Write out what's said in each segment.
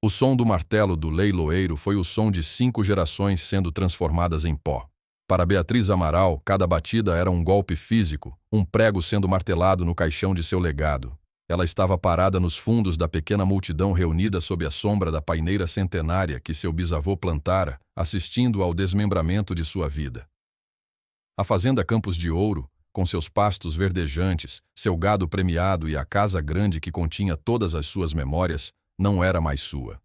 O som do martelo do leiloeiro foi o som de 5 gerações sendo transformadas em pó. Para Beatriz Amaral, cada batida era um golpe físico, um prego sendo martelado no caixão de seu legado. Ela estava parada nos fundos da pequena multidão reunida sob a sombra da paineira centenária que seu bisavô plantara, assistindo ao desmembramento de sua vida. A fazenda Campos de Ouro, com seus pastos verdejantes, seu gado premiado e a casa grande que continha todas as suas memórias, não era mais sua.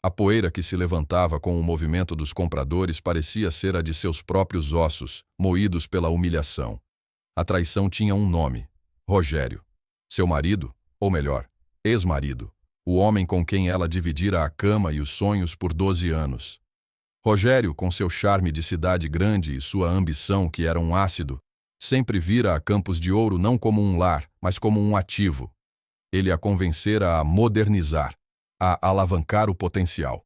A poeira que se levantava com o movimento dos compradores parecia ser a de seus próprios ossos, moídos pela humilhação. A traição tinha um nome: Rogério. Seu marido, ou melhor, ex-marido, o homem com quem ela dividira a cama e os sonhos por 12 anos. Rogério, com seu charme de cidade grande e sua ambição que era um ácido, sempre vira a Campos de Ouro não como um lar, mas como um ativo. Ele a convencera a modernizar, a alavancar o potencial.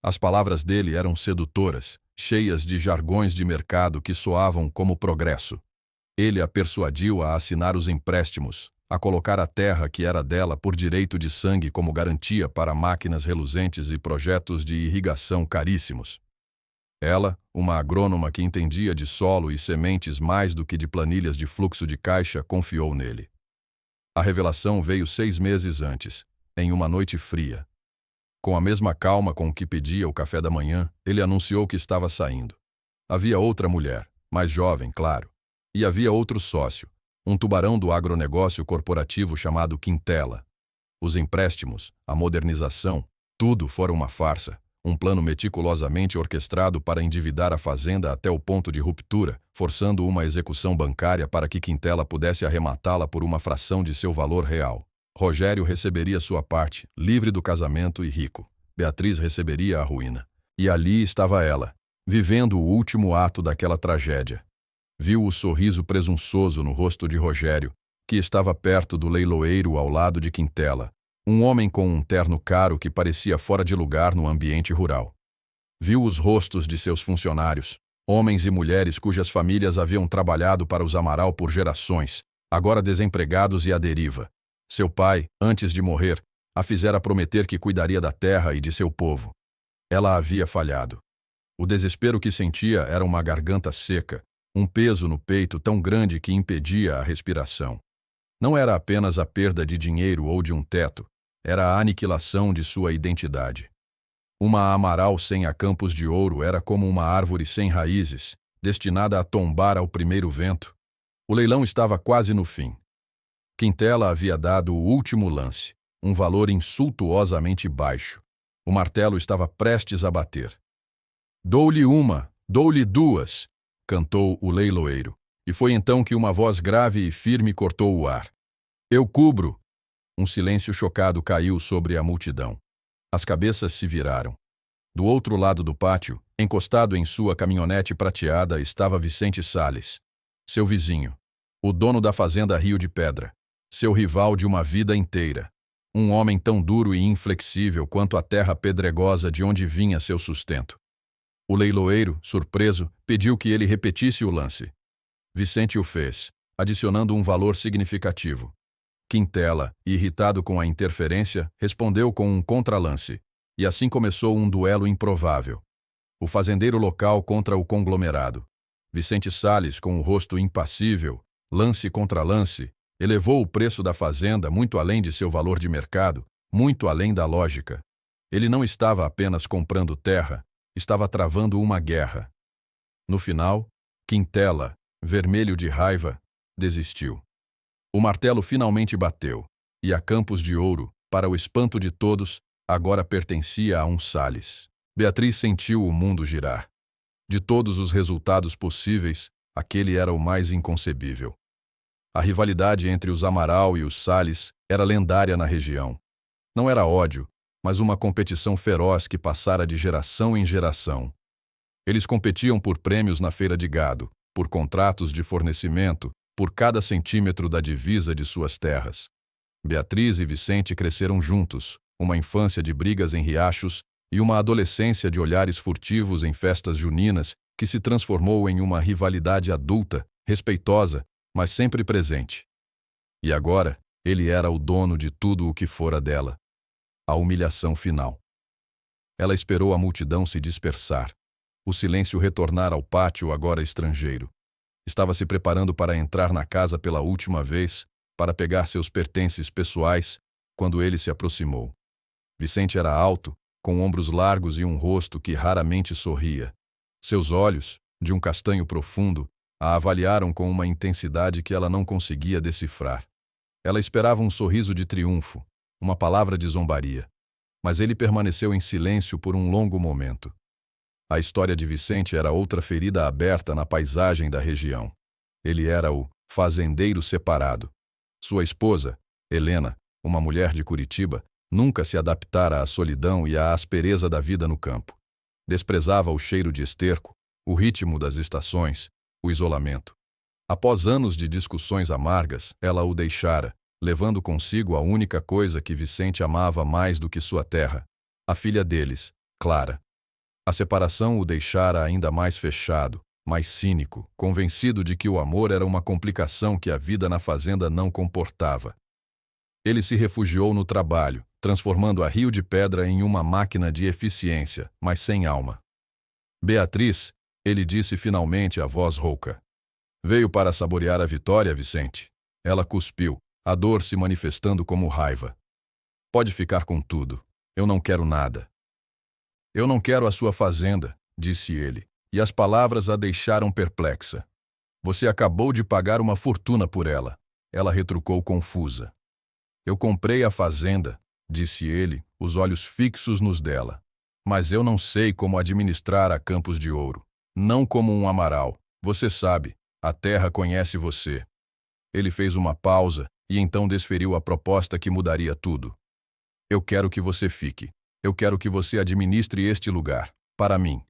As palavras dele eram sedutoras, cheias de jargões de mercado que soavam como progresso. Ele a persuadiu a assinar os empréstimos, a colocar a terra que era dela por direito de sangue como garantia para máquinas reluzentes e projetos de irrigação caríssimos. Ela, uma agrônoma que entendia de solo e sementes mais do que de planilhas de fluxo de caixa, confiou nele. A revelação veio 6 meses antes, em uma noite fria. Com a mesma calma com que pedia o café da manhã, ele anunciou que estava saindo. Havia outra mulher, mais jovem, claro. E havia outro sócio, um tubarão do agronegócio corporativo chamado Quintela. Os empréstimos, a modernização, tudo fora uma farsa, um plano meticulosamente orquestrado para endividar a fazenda até o ponto de ruptura, forçando uma execução bancária para que Quintela pudesse arrematá-la por uma fração de seu valor real. Rogério receberia sua parte, livre do casamento e rico. Beatriz receberia a ruína. E ali estava ela, vivendo o último ato daquela tragédia. Viu o sorriso presunçoso no rosto de Rogério, que estava perto do leiloeiro ao lado de Quintela, um homem com um terno caro que parecia fora de lugar no ambiente rural. Viu os rostos de seus funcionários, homens e mulheres cujas famílias haviam trabalhado para os Amaral por gerações, agora desempregados e à deriva. Seu pai, antes de morrer, a fizera prometer que cuidaria da terra e de seu povo. Ela havia falhado. O desespero que sentia era uma garganta seca, um peso no peito tão grande que impedia a respiração. Não era apenas a perda de dinheiro ou de um teto, era a aniquilação de sua identidade. Uma Amaral sem a Campos de Ouro era como uma árvore sem raízes, destinada a tombar ao primeiro vento. O leilão estava quase no fim. Quintela havia dado o último lance, um valor insultuosamente baixo. O martelo estava prestes a bater. "Dou-lhe uma, dou-lhe duas", cantou o leiloeiro, e foi então que uma voz grave e firme cortou o ar. "Eu cubro." Um silêncio chocado caiu sobre a multidão. As cabeças se viraram. Do outro lado do pátio, encostado em sua caminhonete prateada, estava Vicente Sales, seu vizinho, o dono da fazenda Rio de Pedra, seu rival de uma vida inteira, um homem tão duro e inflexível quanto a terra pedregosa de onde vinha seu sustento. O leiloeiro, surpreso, pediu que ele repetisse o lance. Vicente o fez, adicionando um valor significativo. Quintela, irritado com a interferência, respondeu com um contralance, e assim começou um duelo improvável. O fazendeiro local contra o conglomerado. Vicente Sales, com o rosto impassível, lance contra lance, elevou o preço da fazenda muito além de seu valor de mercado, muito além da lógica. Ele não estava apenas comprando terra, estava travando uma guerra. No final, Quintela, vermelho de raiva, desistiu. O martelo finalmente bateu, e a Campos de Ouro, para o espanto de todos, agora pertencia a um Sales. Beatriz sentiu o mundo girar. De todos os resultados possíveis, aquele era o mais inconcebível. A rivalidade entre os Amaral e os Sales era lendária na região. Não era ódio, mas uma competição feroz que passara de geração em geração. Eles competiam por prêmios na feira de gado, por contratos de fornecimento, por cada centímetro da divisa de suas terras. Beatriz e Vicente cresceram juntos, uma infância de brigas em riachos e uma adolescência de olhares furtivos em festas juninas que se transformou em uma rivalidade adulta, respeitosa, mas sempre presente. E agora, ele era o dono de tudo o que fora dela. A humilhação final. Ela esperou a multidão se dispersar. O silêncio retornar ao pátio agora estrangeiro. Estava se preparando para entrar na casa pela última vez, para pegar seus pertences pessoais, quando ele se aproximou. Vicente era alto, com ombros largos e um rosto que raramente sorria. Seus olhos, de um castanho profundo, a avaliaram com uma intensidade que ela não conseguia decifrar. Ela esperava um sorriso de triunfo, uma palavra de zombaria. Mas ele permaneceu em silêncio por um longo momento. A história de Vicente era outra ferida aberta na paisagem da região. Ele era o fazendeiro separado. Sua esposa, Helena, uma mulher de Curitiba, nunca se adaptara à solidão e à aspereza da vida no campo. Desprezava o cheiro de esterco, o ritmo das estações, o isolamento. Após anos de discussões amargas, ela o deixara, levando consigo a única coisa que Vicente amava mais do que sua terra, a filha deles, Clara. A separação o deixara ainda mais fechado, mais cínico, convencido de que o amor era uma complicação que a vida na fazenda não comportava. Ele se refugiou no trabalho, transformando a Rio de Pedra em uma máquina de eficiência, mas sem alma. Beatriz, ele disse finalmente a voz rouca. Veio para saborear a vitória, Vicente. Ela cuspiu, a dor se manifestando como raiva. Pode ficar com tudo. Eu não quero nada. Eu não quero a sua fazenda, disse ele, e as palavras a deixaram perplexa. Você acabou de pagar uma fortuna por ela. Ela retrucou confusa. Eu comprei a fazenda, disse ele, os olhos fixos nos dela. Mas eu não sei como administrar a Campos de Ouro. Não como um Amaral. Você sabe, a terra conhece você. Ele fez uma pausa e então desferiu a proposta que mudaria tudo. Eu quero que você fique. Eu quero que você administre este lugar, para mim.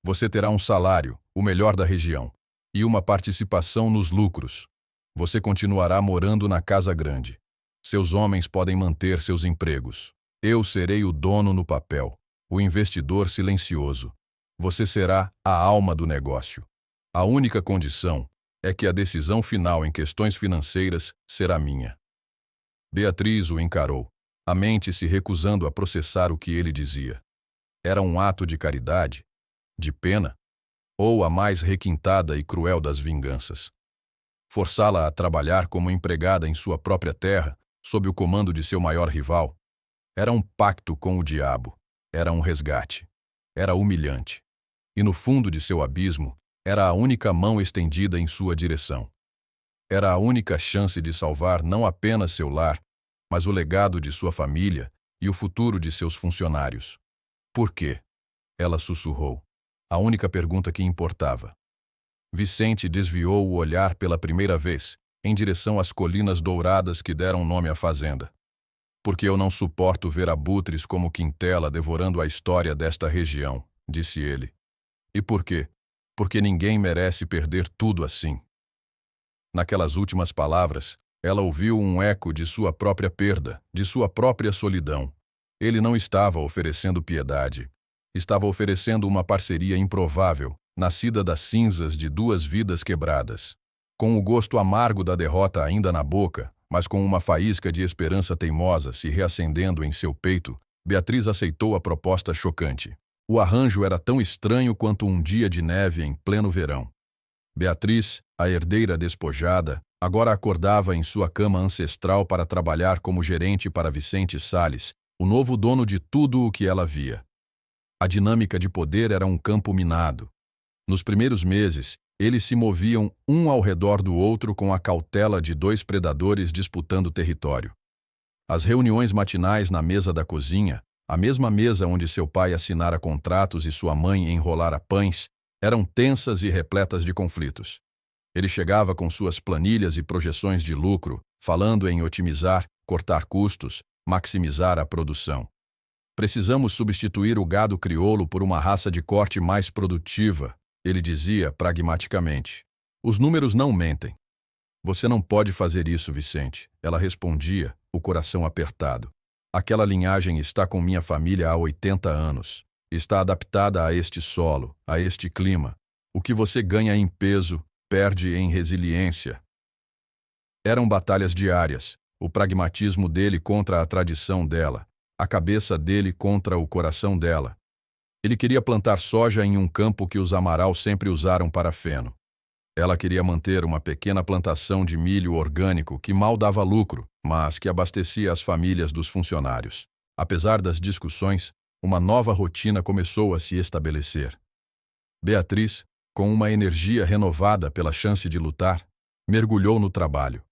Você terá um salário, o melhor da região, e uma participação nos lucros. Você continuará morando na casa grande. Seus homens podem manter seus empregos. Eu serei o dono no papel, o investidor silencioso. Você será a alma do negócio. A única condição é que a decisão final em questões financeiras será minha. Beatriz o encarou, a mente se recusando a processar o que ele dizia. Era um ato de caridade? De pena? Ou a mais requintada e cruel das vinganças? Forçá-la a trabalhar como empregada em sua própria terra, sob o comando de seu maior rival? Era um pacto com o diabo. Era um resgate. Era humilhante. E no fundo de seu abismo, era a única mão estendida em sua direção. Era a única chance de salvar não apenas seu lar, mas o legado de sua família e o futuro de seus funcionários. Por quê? Ela sussurrou. A única pergunta que importava. Vicente desviou o olhar pela primeira vez, em direção às colinas douradas que deram nome à fazenda. Porque eu não suporto ver abutres como Quintela devorando a história desta região, disse ele. E por quê? Porque ninguém merece perder tudo assim. Naquelas últimas palavras, ela ouviu um eco de sua própria perda, de sua própria solidão. Ele não estava oferecendo piedade. Estava oferecendo uma parceria improvável, nascida das cinzas de duas vidas quebradas. Com o gosto amargo da derrota ainda na boca, mas com uma faísca de esperança teimosa se reacendendo em seu peito, Beatriz aceitou a proposta chocante. O arranjo era tão estranho quanto um dia de neve em pleno verão. Beatriz, a herdeira despojada, agora acordava em sua cama ancestral para trabalhar como gerente para Vicente Salles, o novo dono de tudo o que ela via. A dinâmica de poder era um campo minado. Nos primeiros meses, eles se moviam um ao redor do outro com a cautela de dois predadores disputando território. As reuniões matinais na mesa da cozinha, a mesma mesa onde seu pai assinara contratos e sua mãe enrolara pães, eram tensas e repletas de conflitos. Ele chegava com suas planilhas e projeções de lucro, falando em otimizar, cortar custos, maximizar a produção. Precisamos substituir o gado crioulo por uma raça de corte mais produtiva, ele dizia pragmaticamente. Os números não mentem. Você não pode fazer isso, Vicente, ela respondia, o coração apertado. Aquela linhagem está com minha família há 80 anos. Está adaptada a este solo, a este clima. O que você ganha em peso, perde em resiliência. Eram batalhas diárias, o pragmatismo dele contra a tradição dela, a cabeça dele contra o coração dela. Ele queria plantar soja em um campo que os Amaral sempre usaram para feno. Ela queria manter uma pequena plantação de milho orgânico que mal dava lucro, mas que abastecia as famílias dos funcionários. Apesar das discussões, uma nova rotina começou a se estabelecer. Beatriz, com uma energia renovada pela chance de lutar, mergulhou no trabalho.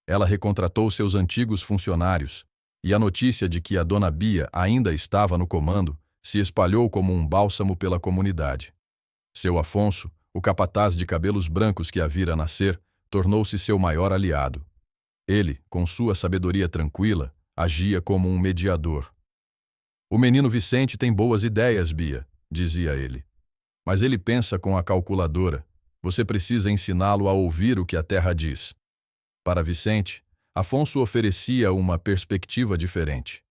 Ela recontratou seus antigos funcionários, e a notícia de que a dona Bia ainda estava no comando se espalhou como um bálsamo pela comunidade. Seu Afonso, o capataz de cabelos brancos que a vira nascer, tornou-se seu maior aliado. Ele, com sua sabedoria tranquila, agia como um mediador. "O menino Vicente tem boas ideias, Bia", dizia ele. "Mas ele pensa com a calculadora. Você precisa ensiná-lo a ouvir o que a terra diz." Para Vicente, Afonso oferecia uma perspectiva diferente.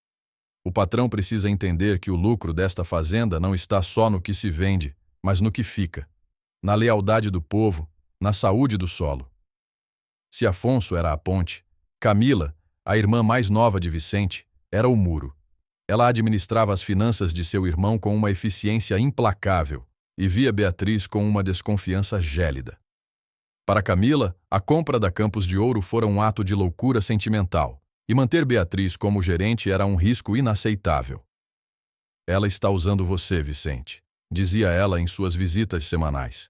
"O patrão precisa entender que o lucro desta fazenda não está só no que se vende, mas no que fica, na lealdade do povo, na saúde do solo." Se Afonso era a ponte, Camila, a irmã mais nova de Vicente, era o muro. Ela administrava as finanças de seu irmão com uma eficiência implacável e via Beatriz com uma desconfiança gélida. Para Camila, a compra da Campos de Ouro fora um ato de loucura sentimental, e manter Beatriz como gerente era um risco inaceitável. "Ela está usando você, Vicente", dizia ela em suas visitas semanais.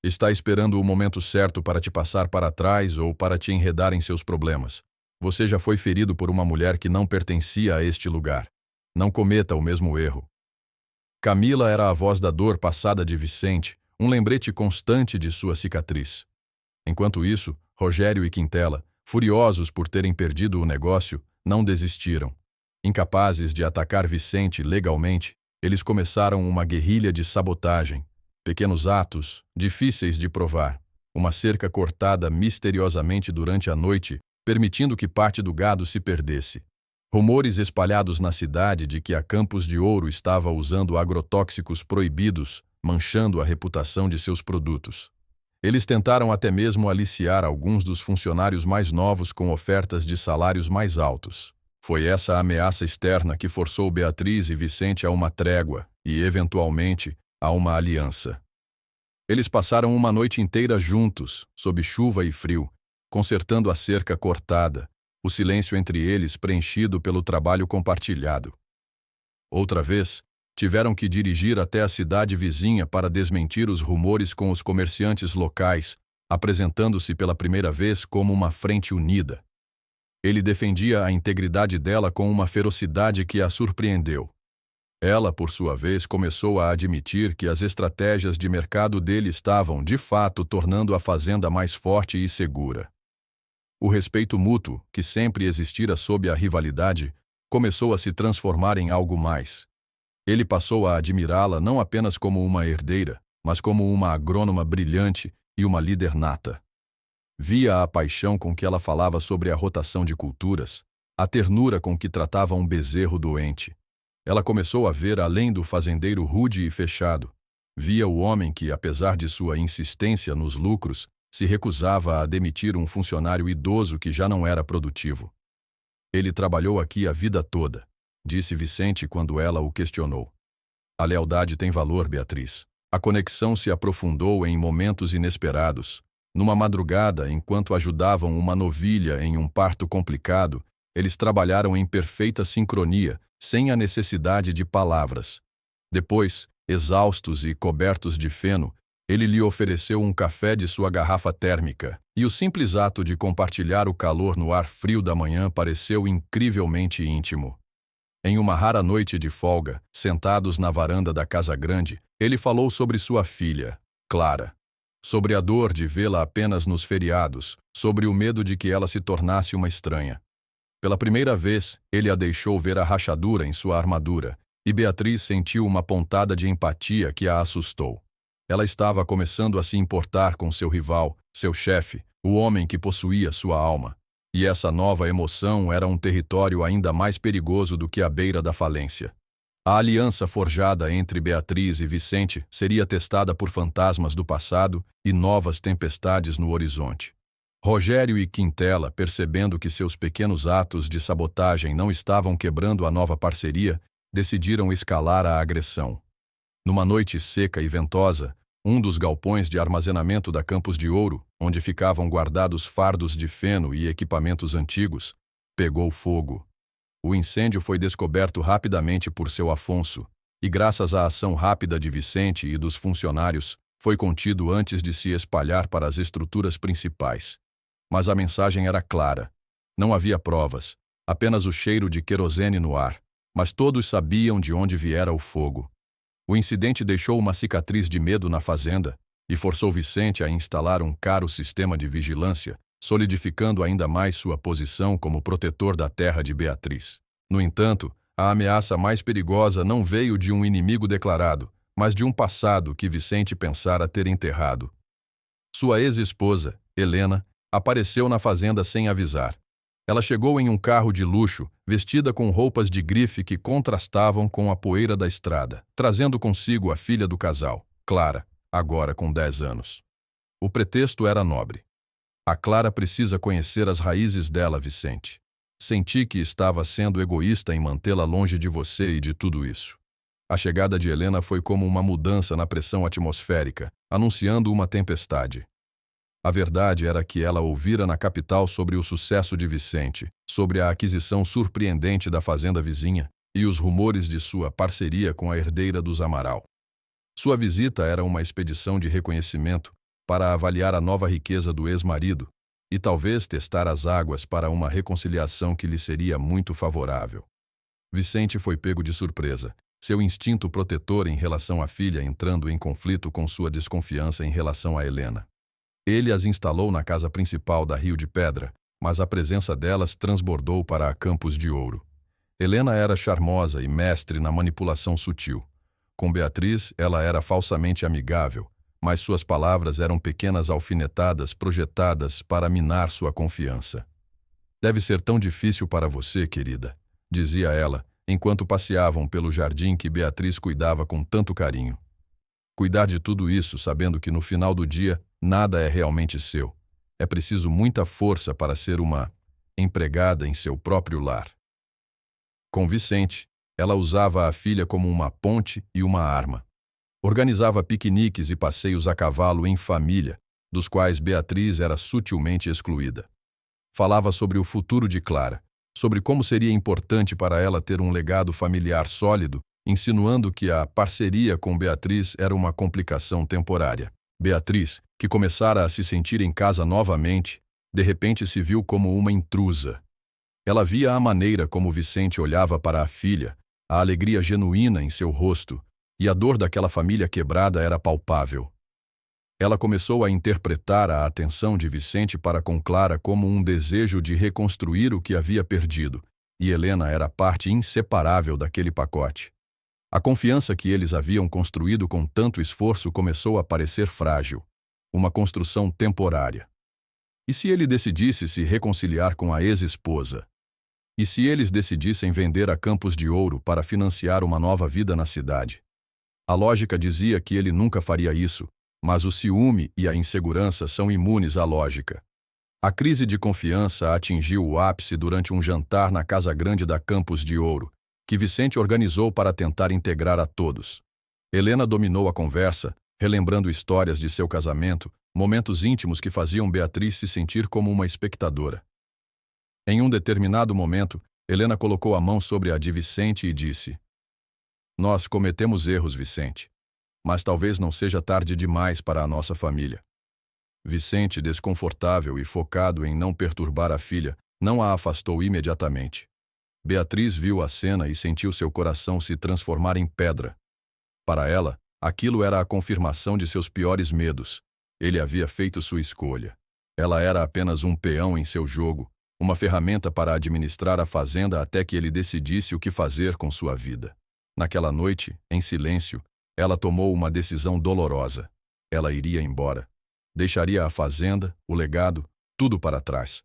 "Está esperando o momento certo para te passar para trás ou para te enredar em seus problemas. Você já foi ferido por uma mulher que não pertencia a este lugar. Não cometa o mesmo erro." Camila era a voz da dor passada de Vicente, um lembrete constante de sua cicatriz. Enquanto isso, Rogério e Quintela, furiosos por terem perdido o negócio, não desistiram. Incapazes de atacar Vicente legalmente, eles começaram uma guerrilha de sabotagem. Pequenos atos, difíceis de provar. Uma cerca cortada misteriosamente durante a noite, permitindo que parte do gado se perdesse. Rumores espalhados na cidade de que a Campos de Ouro estava usando agrotóxicos proibidos, manchando a reputação de seus produtos. Eles tentaram até mesmo aliciar alguns dos funcionários mais novos com ofertas de salários mais altos. Foi essa ameaça externa que forçou Beatriz e Vicente a uma trégua e, eventualmente, a uma aliança. Eles passaram uma noite inteira juntos, sob chuva e frio, consertando a cerca cortada, o silêncio entre eles preenchido pelo trabalho compartilhado. Outra vez, tiveram que dirigir até a cidade vizinha para desmentir os rumores com os comerciantes locais, apresentando-se pela primeira vez como uma frente unida. Ele defendia a integridade dela com uma ferocidade que a surpreendeu. Ela, por sua vez, começou a admitir que as estratégias de mercado dele estavam, de fato, tornando a fazenda mais forte e segura. O respeito mútuo, que sempre existira sob a rivalidade, começou a se transformar em algo mais. Ele passou a admirá-la não apenas como uma herdeira, mas como uma agrônoma brilhante e uma líder nata. Via a paixão com que ela falava sobre a rotação de culturas, a ternura com que tratava um bezerro doente. Ela começou a ver além do fazendeiro rude e fechado. Via o homem que, apesar de sua insistência nos lucros, se recusava a demitir um funcionário idoso que já não era produtivo. "Ele trabalhou aqui a vida toda", disse Vicente quando ela o questionou. "A lealdade tem valor, Beatriz." A conexão se aprofundou em momentos inesperados. Numa madrugada, enquanto ajudavam uma novilha em um parto complicado, eles trabalharam em perfeita sincronia, sem a necessidade de palavras. Depois, exaustos e cobertos de feno, ele lhe ofereceu um café de sua garrafa térmica, e o simples ato de compartilhar o calor no ar frio da manhã pareceu incrivelmente íntimo. Em uma rara noite de folga, sentados na varanda da casa grande, ele falou sobre sua filha, Clara. Sobre a dor de vê-la apenas nos feriados, sobre o medo de que ela se tornasse uma estranha. Pela primeira vez, ele a deixou ver a rachadura em sua armadura, e Beatriz sentiu uma pontada de empatia que a assustou. Ela estava começando a se importar com seu rival, seu chefe, o homem que possuía sua alma. E essa nova emoção era um território ainda mais perigoso do que a beira da falência. A aliança forjada entre Beatriz e Vicente seria testada por fantasmas do passado e novas tempestades no horizonte. Rogério e Quintela, percebendo que seus pequenos atos de sabotagem não estavam quebrando a nova parceria, decidiram escalar a agressão. Numa noite seca e ventosa, um dos galpões de armazenamento da Campos de Ouro, onde ficavam guardados fardos de feno e equipamentos antigos, pegou fogo. O incêndio foi descoberto rapidamente por seu Afonso, e graças à ação rápida de Vicente e dos funcionários, foi contido antes de se espalhar para as estruturas principais. Mas a mensagem era clara. Não havia provas, apenas o cheiro de querosene no ar, mas todos sabiam de onde viera o fogo. O incidente deixou uma cicatriz de medo na fazenda e forçou Vicente a instalar um caro sistema de vigilância, solidificando ainda mais sua posição como protetor da terra de Beatriz. No entanto, a ameaça mais perigosa não veio de um inimigo declarado, mas de um passado que Vicente pensara ter enterrado. Sua ex-esposa, Helena, apareceu na fazenda sem avisar. Ela chegou em um carro de luxo, vestida com roupas de grife que contrastavam com a poeira da estrada, trazendo consigo a filha do casal, Clara, agora com 10 anos. O pretexto era nobre. A Clara precisa conhecer as raízes dela, Vicente. Senti que estava sendo egoísta em mantê-la longe de você e de tudo isso. A chegada de Helena foi como uma mudança na pressão atmosférica, anunciando uma tempestade. A verdade era que ela ouvira na capital sobre o sucesso de Vicente, sobre a aquisição surpreendente da fazenda vizinha e os rumores de sua parceria com a herdeira dos Amaral. Sua visita era uma expedição de reconhecimento para avaliar a nova riqueza do ex-marido e talvez testar as águas para uma reconciliação que lhe seria muito favorável. Vicente foi pego de surpresa, seu instinto protetor em relação à filha entrando em conflito com sua desconfiança em relação a Helena. Ele as instalou na casa principal da Rio de Pedra, mas a presença delas transbordou para a Campos de Ouro. Helena era charmosa e mestre na manipulação sutil. Com Beatriz, ela era falsamente amigável, mas suas palavras eram pequenas alfinetadas projetadas para minar sua confiança. «Deve ser tão difícil para você, querida», dizia ela, enquanto passeavam pelo jardim que Beatriz cuidava com tanto carinho. Cuidar de tudo isso, sabendo que no final do dia, nada é realmente seu. É preciso muita força para ser uma empregada em seu próprio lar. Com Vicente, ela usava a filha como uma ponte e uma arma. Organizava piqueniques e passeios a cavalo em família, dos quais Beatriz era sutilmente excluída. Falava sobre o futuro de Clara, sobre como seria importante para ela ter um legado familiar sólido, insinuando que a parceria com Beatriz era uma complicação temporária. Beatriz, que começara a se sentir em casa novamente, de repente se viu como uma intrusa. Ela via a maneira como Vicente olhava para a filha, a alegria genuína em seu rosto, e a dor daquela família quebrada era palpável. Ela começou a interpretar a atenção de Vicente para com Clara como um desejo de reconstruir o que havia perdido, e Helena era parte inseparável daquele pacote. A confiança que eles haviam construído com tanto esforço começou a parecer frágil, uma construção temporária. E se ele decidisse se reconciliar com a ex-esposa? E se eles decidissem vender a Campos de Ouro para financiar uma nova vida na cidade? A lógica dizia que ele nunca faria isso, mas o ciúme e a insegurança são imunes à lógica. A crise de confiança atingiu o ápice durante um jantar na Casa Grande da Campos de Ouro, que Vicente organizou para tentar integrar a todos. Helena dominou a conversa, relembrando histórias de seu casamento, momentos íntimos que faziam Beatriz se sentir como uma espectadora. Em um determinado momento, Helena colocou a mão sobre a de Vicente e disse: «Nós cometemos erros, Vicente, mas talvez não seja tarde demais para a nossa família». Vicente, desconfortável e focado em não perturbar a filha, não a afastou imediatamente. Beatriz viu a cena e sentiu seu coração se transformar em pedra. Para ela, aquilo era a confirmação de seus piores medos. Ele havia feito sua escolha. Ela era apenas um peão em seu jogo, uma ferramenta para administrar a fazenda até que ele decidisse o que fazer com sua vida. Naquela noite, em silêncio, ela tomou uma decisão dolorosa. Ela iria embora. Deixaria a fazenda, o legado, tudo para trás.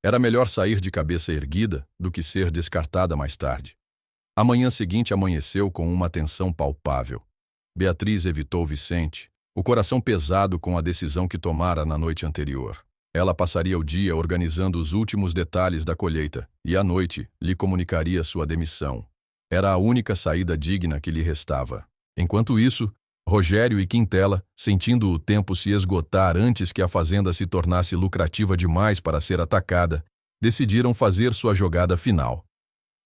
Era melhor sair de cabeça erguida do que ser descartada mais tarde. A manhã seguinte amanheceu com uma tensão palpável. Beatriz evitou Vicente, o coração pesado com a decisão que tomara na noite anterior. Ela passaria o dia organizando os últimos detalhes da colheita e, à noite, lhe comunicaria sua demissão. Era a única saída digna que lhe restava. Enquanto isso, Rogério e Quintela, sentindo o tempo se esgotar antes que a fazenda se tornasse lucrativa demais para ser atacada, decidiram fazer sua jogada final.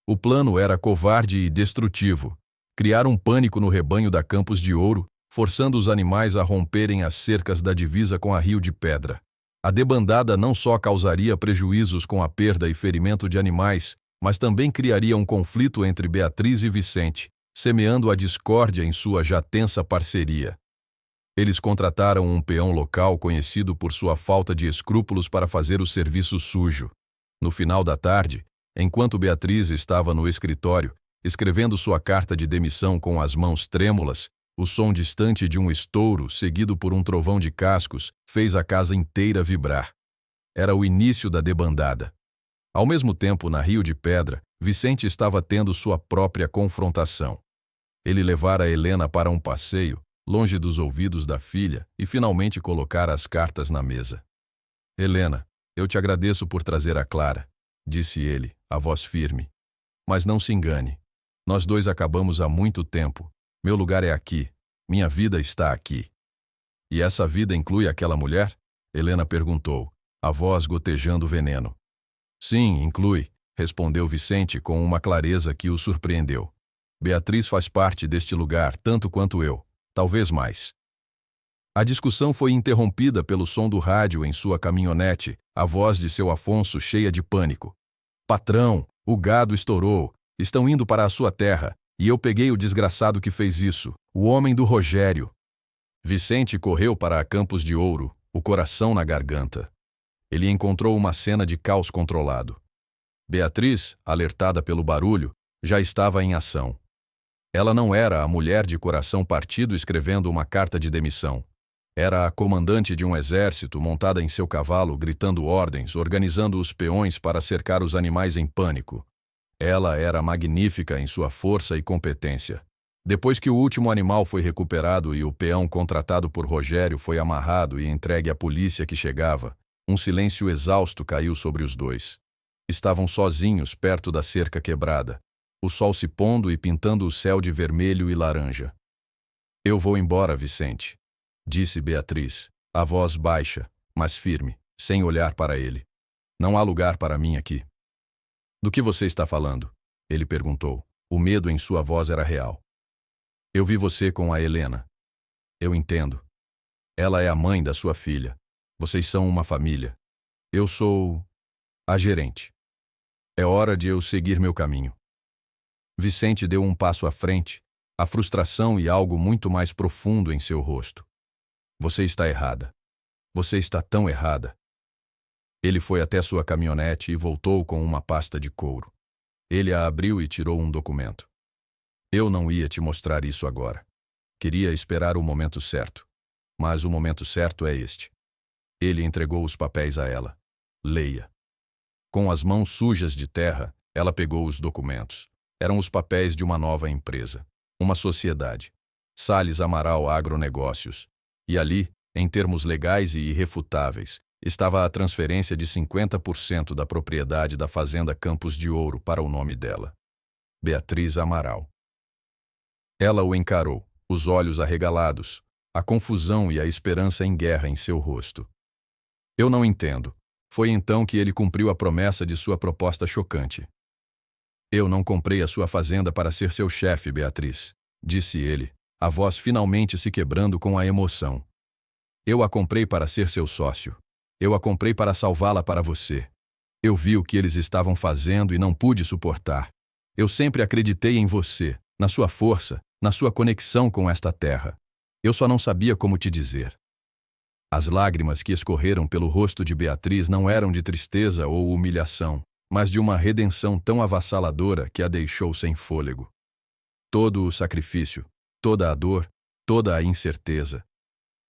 O plano era covarde e destrutivo: criar um pânico no rebanho da Campos de Ouro, forçando os animais a romperem as cercas da divisa com a Rio de Pedra. A debandada não só causaria prejuízos com a perda e ferimento de animais, mas também criaria um conflito entre Beatriz e Vicente, semeando a discórdia em sua já tensa parceria. Eles contrataram um peão local conhecido por sua falta de escrúpulos para fazer o serviço sujo. No final da tarde, enquanto Beatriz estava no escritório, escrevendo sua carta de demissão com as mãos trêmulas, o som distante de um estouro, seguido por um trovão de cascos, fez a casa inteira vibrar. Era o início da debandada. Ao mesmo tempo, na Rio de Pedra, Vicente estava tendo sua própria confrontação. Ele levara Helena para um passeio, longe dos ouvidos da filha, e finalmente colocara as cartas na mesa. "Helena, eu te agradeço por trazer a Clara", disse ele, a voz firme. "Mas não se engane. Nós dois acabamos há muito tempo. Meu lugar é aqui. Minha vida está aqui." "E essa vida inclui aquela mulher?" Helena perguntou, a voz gotejando veneno. "Sim, inclui", respondeu Vicente com uma clareza que o surpreendeu. "Beatriz faz parte deste lugar tanto quanto eu, talvez mais." A discussão foi interrompida pelo som do rádio em sua caminhonete, a voz de seu Afonso cheia de pânico. "Patrão, o gado estourou. Estão indo para a sua terra. E eu peguei o desgraçado que fez isso, o homem do Rogério." Vicente correu para a Campos de Ouro, o coração na garganta. Ele encontrou uma cena de caos controlado. Beatriz, alertada pelo barulho, já estava em ação. Ela não era a mulher de coração partido escrevendo uma carta de demissão. Era a comandante de um exército montada em seu cavalo, gritando ordens, organizando os peões para cercar os animais em pânico. Ela era magnífica em sua força e competência. Depois que o último animal foi recuperado e o peão contratado por Rogério foi amarrado e entregue à polícia que chegava, um silêncio exausto caiu sobre os dois. Estavam sozinhos perto da cerca quebrada, o sol se pondo e pintando o céu de vermelho e laranja. "Eu vou embora, Vicente", disse Beatriz, a voz baixa, mas firme, sem olhar para ele. "Não há lugar para mim aqui." "Do que você está falando?" ele perguntou. O medo em sua voz era real. "Eu vi você com a Helena." "Eu entendo. Ela é a mãe da sua filha. Vocês são uma família. Eu sou a gerente. É hora de eu seguir meu caminho." Vicente deu um passo à frente, a frustração e algo muito mais profundo em seu rosto. "Você está errada. Você está tão errada." Ele foi até sua caminhonete e voltou com uma pasta de couro. Ele a abriu e tirou um documento. "Eu não ia te mostrar isso agora. Queria esperar o momento certo. Mas o momento certo é este." Ele entregou os papéis a ela. "Leia." Com as mãos sujas de terra, ela pegou os documentos. Eram os papéis de uma nova empresa. Uma sociedade. Salles Amaral Agronegócios. E ali, em termos legais e irrefutáveis, estava a transferência de 50% da propriedade da fazenda Campos de Ouro para o nome dela. Beatriz Amaral. Ela o encarou, os olhos arregalados, a confusão e a esperança em guerra em seu rosto. "Eu não entendo." Foi então que ele cumpriu a promessa de sua proposta chocante. "Eu não comprei a sua fazenda para ser seu chefe, Beatriz", disse ele, a voz finalmente se quebrando com a emoção. "Eu a comprei para ser seu sócio. Eu a comprei para salvá-la para você. Eu vi o que eles estavam fazendo e não pude suportar. Eu sempre acreditei em você, na sua força, na sua conexão com esta terra. Eu só não sabia como te dizer." As lágrimas que escorreram pelo rosto de Beatriz não eram de tristeza ou humilhação, mas de uma redenção tão avassaladora que a deixou sem fôlego. Todo o sacrifício, toda a dor, toda a incerteza.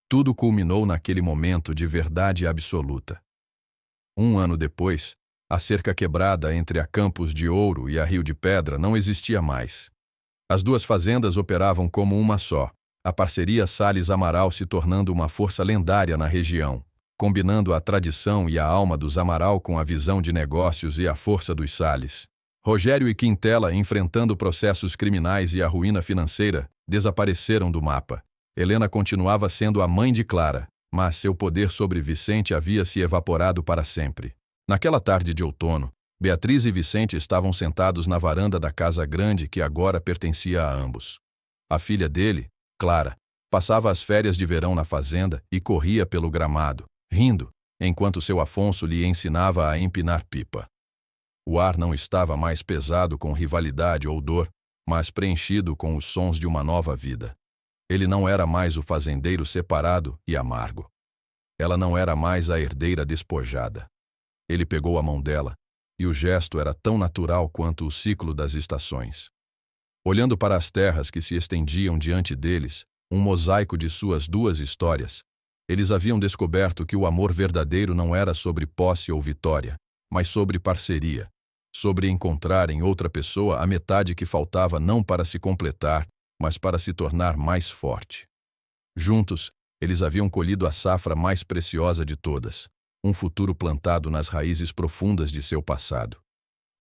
Tudo culminou naquele momento de verdade absoluta. 1 ano depois, a cerca quebrada entre a Campos de Ouro e a Rio de Pedra não existia mais. As duas fazendas operavam como uma só, a parceria Salles Amaral se tornando uma força lendária na região, combinando a tradição e a alma dos Amaral com a visão de negócios e a força dos Salles. Rogério e Quintela enfrentando processos criminais e a ruína financeira, desapareceram do mapa. Helena continuava sendo a mãe de Clara, mas seu poder sobre Vicente havia se evaporado para sempre. Naquela tarde de outono, Beatriz e Vicente estavam sentados na varanda da casa grande que agora pertencia a ambos. A filha dele, Clara, passava as férias de verão na fazenda e corria pelo gramado, rindo, enquanto seu Afonso lhe ensinava a empinar pipa. O ar não estava mais pesado com rivalidade ou dor, mas preenchido com os sons de uma nova vida. Ele não era mais o fazendeiro separado e amargo. Ela não era mais a herdeira despojada. Ele pegou a mão dela, e o gesto era tão natural quanto o ciclo das estações. Olhando para as terras que se estendiam diante deles, um mosaico de suas duas histórias, eles haviam descoberto que o amor verdadeiro não era sobre posse ou vitória, mas sobre parceria, sobre encontrar em outra pessoa a metade que faltava não para se completar, mas para se tornar mais forte. Juntos, eles haviam colhido a safra mais preciosa de todas, um futuro plantado nas raízes profundas de seu passado.